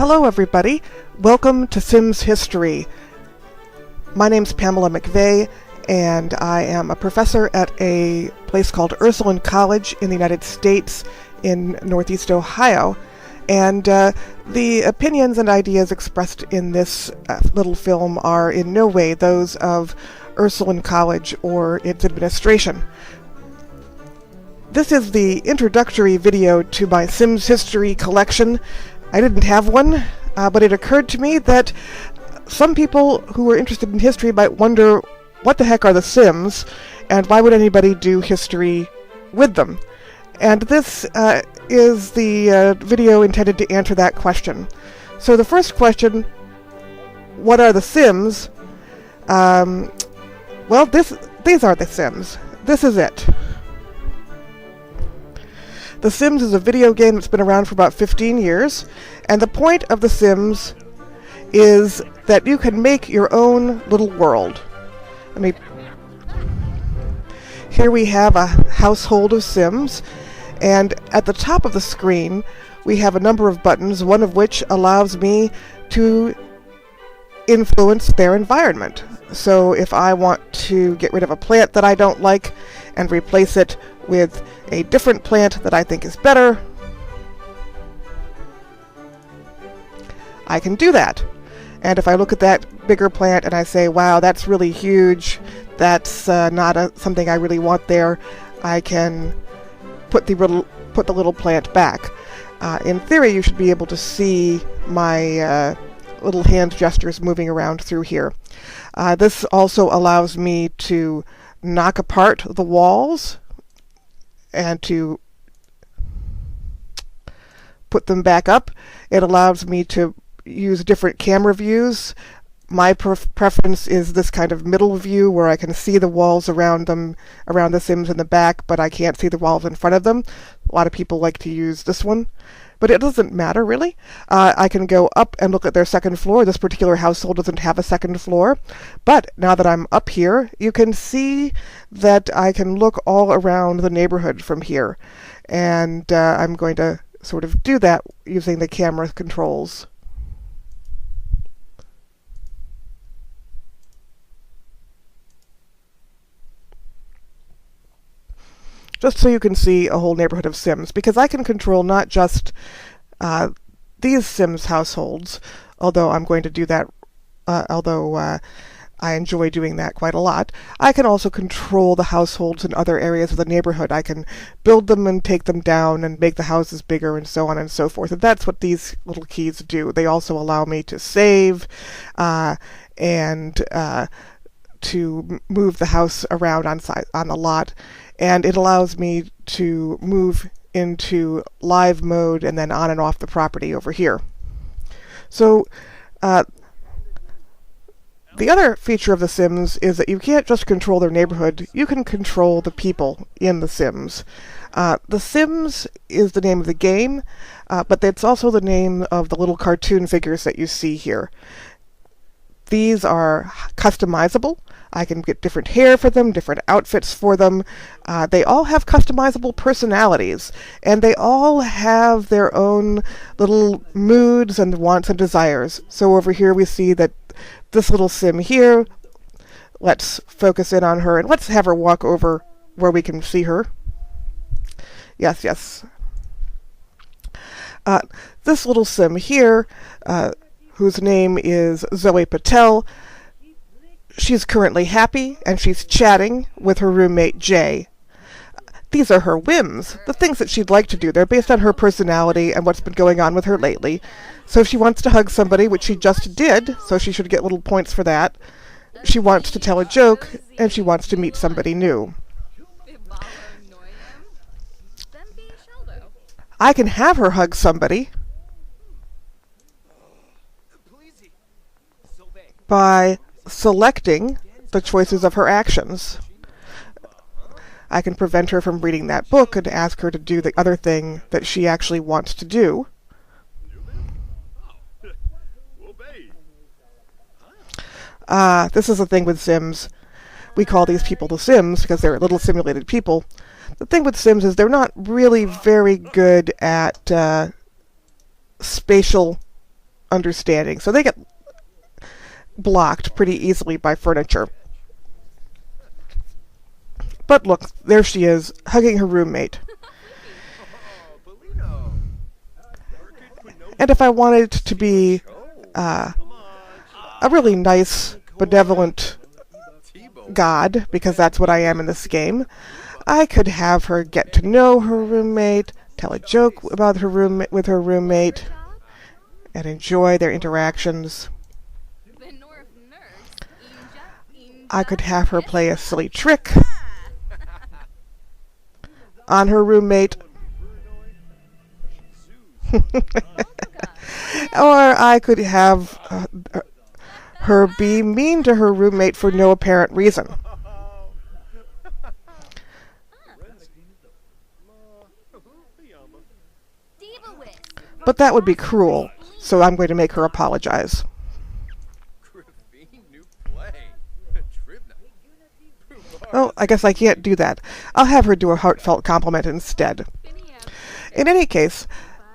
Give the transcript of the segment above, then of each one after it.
Hello everybody, welcome to Sims History. My name's Pamela McVeigh and I am a professor at a place called Ursuline College in the United States in Northeast Ohio. And the opinions and ideas expressed in this little film are in no way those of Ursuline College or its administration. This is the introductory video to my Sims History collection. I didn't have one, but it occurred to me that some people who are interested in history might wonder what the heck are the Sims, and why would anybody do history with them? And this is the video intended to answer that question. So the first question, what are the Sims? Well, these are the Sims. This is it. The Sims is a video game that's been around for about 15 years, and the point of The Sims is that you can make your own little world. Here we have a household of Sims, and at the top of the screen we have a number of buttons, one of which allows me to influence their environment. So if I want to get rid of a plant that I don't like and replace it with a different plant that I think is better, I can do that. And if I look at that bigger plant and I say, wow, that's really huge, that's not something I really want there, I can put the little plant back. In theory, you should be able to see my little hand gestures moving around through here. This also allows me to knock apart the walls and to put them back up. It allows me to use different camera views. My preference is this kind of middle view where I can see the walls around the Sims in the back, but I can't see the walls in front of them. A lot of people like to use this one, but it doesn't matter really. I can go up and look at their second floor. This particular household doesn't have a second floor, but now that I'm up here, you can see that I can look all around the neighborhood from here. And I'm going to sort of do that using the camera controls. Just so you can see a whole neighborhood of Sims, because I can control not just these Sims households, although I'm going to do that, I enjoy doing that quite a lot. I can also control the households in other areas of the neighborhood. I can build them and take them down and make the houses bigger and so on and so forth. And that's what these little keys do. They also allow me to save and to move the house around on the lot. And it allows me to move into live mode and then on and off the property over here. So the other feature of The Sims is that you can't just control their neighborhood, you can control the people in The Sims. The Sims is the name of the game, but it's also the name of the little cartoon figures that you see here. These are customizable. I can get different hair for them, different outfits for them. They all have customizable personalities, and they all have their own little moods and wants and desires. So over here we see that this little Sim here, let's focus in on her, and let's have her walk over where we can see her. Yes. This little Sim here, whose name is Zoe Patel, she's currently happy, and she's chatting with her roommate, Jay. These are her whims, the things that she'd like to do. They're based on her personality and what's been going on with her lately. So if she wants to hug somebody, which she just did, so she should get little points for that. She wants to tell a joke, and she wants to meet somebody new. I can have her hug somebody by selecting the choices of her actions. I can prevent her from reading that book and ask her to do the other thing that she actually wants to do. This is the thing with Sims. We call these people the Sims because they're little simulated people. The thing with Sims is they're not really very good at spatial understanding, so they get blocked pretty easily by furniture. But look, there she is, hugging her roommate. And if I wanted to be a really nice, benevolent god, because that's what I am in this game, I could have her get to know her roommate, tell a joke about her roommate with her roommate, and enjoy their interactions. I could have her play a silly trick on her roommate. Or I could have her be mean to her roommate for no apparent reason. But that would be cruel, so I'm going to make her apologize. Oh, I guess I can't do that. I'll have her do a heartfelt compliment instead. In any case,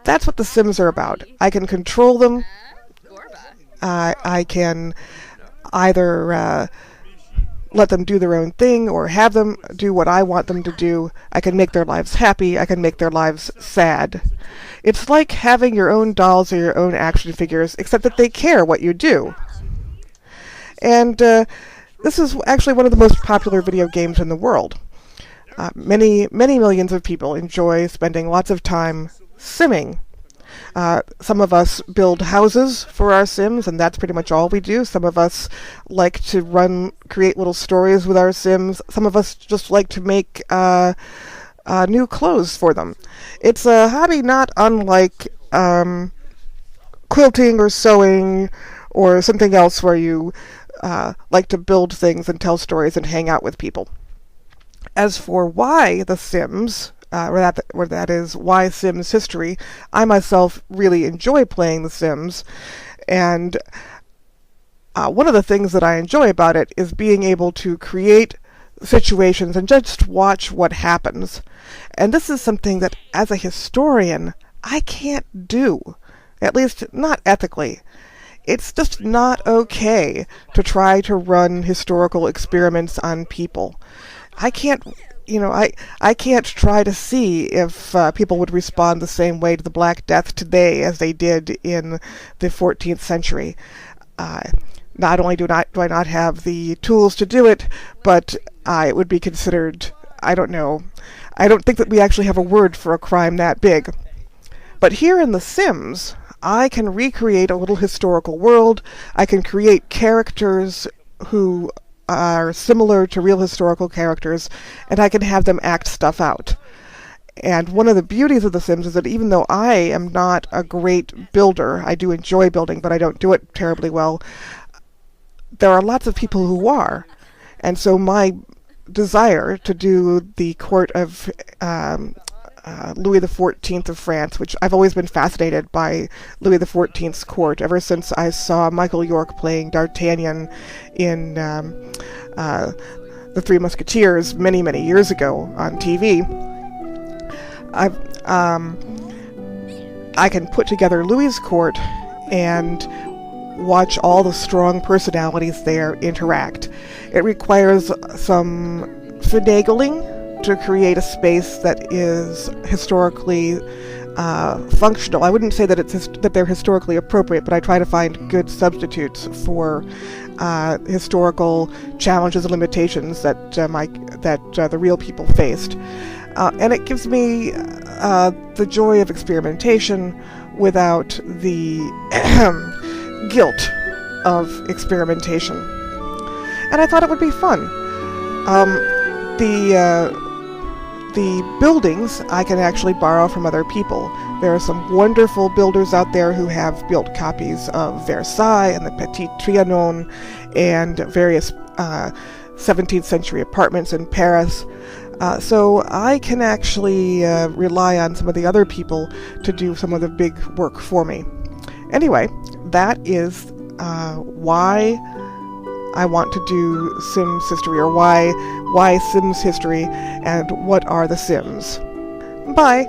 that's what the Sims are about. I can control them. I can either let them do their own thing or have them do what I want them to do. I can make their lives happy. I can make their lives sad. It's like having your own dolls or your own action figures, except that they care what you do. And this is actually one of the most popular video games in the world. Many millions of people enjoy spending lots of time simming. Some of us build houses for our Sims, and that's pretty much all we do. Some of us like to create little stories with our Sims. Some of us just like to make new clothes for them. It's a hobby not unlike quilting or sewing or something else where you like to build things and tell stories and hang out with people. As for why The Sims, or that is why Sims History, I myself really enjoy playing The Sims, and one of the things that I enjoy about it is being able to create situations and just watch what happens. And this is something that, as a historian, I can't do, at least not ethically. It's just not okay to try to run historical experiments on people. I can't try to see if people would respond the same way to the Black Death today as they did in the 14th century. Not only do I not have the tools to do it, but it would be considered, I don't think that we actually have a word for a crime that big. But here in The Sims, I can recreate a little historical world. I can create characters who are similar to real historical characters, and I can have them act stuff out. And one of the beauties of The Sims is that even though I am not a great builder, I do enjoy building, but I don't do it terribly well, there are lots of people who are. And so my desire to do the court of Louis XIV of France, which I've always been fascinated by Louis XIV's court ever since I saw Michael York playing D'Artagnan in The Three Musketeers many years ago on TV. I can put together Louis's court and watch all the strong personalities there interact. It requires some finagling to create a space that is historically functional. I wouldn't say that that they're historically appropriate, but I try to find good substitutes for historical challenges and limitations that the real people faced. And it gives me the joy of experimentation without the guilt of experimentation. And I thought it would be fun. The buildings I can actually borrow from other people. There are some wonderful builders out there who have built copies of Versailles and the Petit Trianon and various 17th century apartments in Paris. So I can actually rely on some of the other people to do some of the big work for me. Anyway, that is why I want to do Sims History, or why Sims History, and what are the Sims. Bye!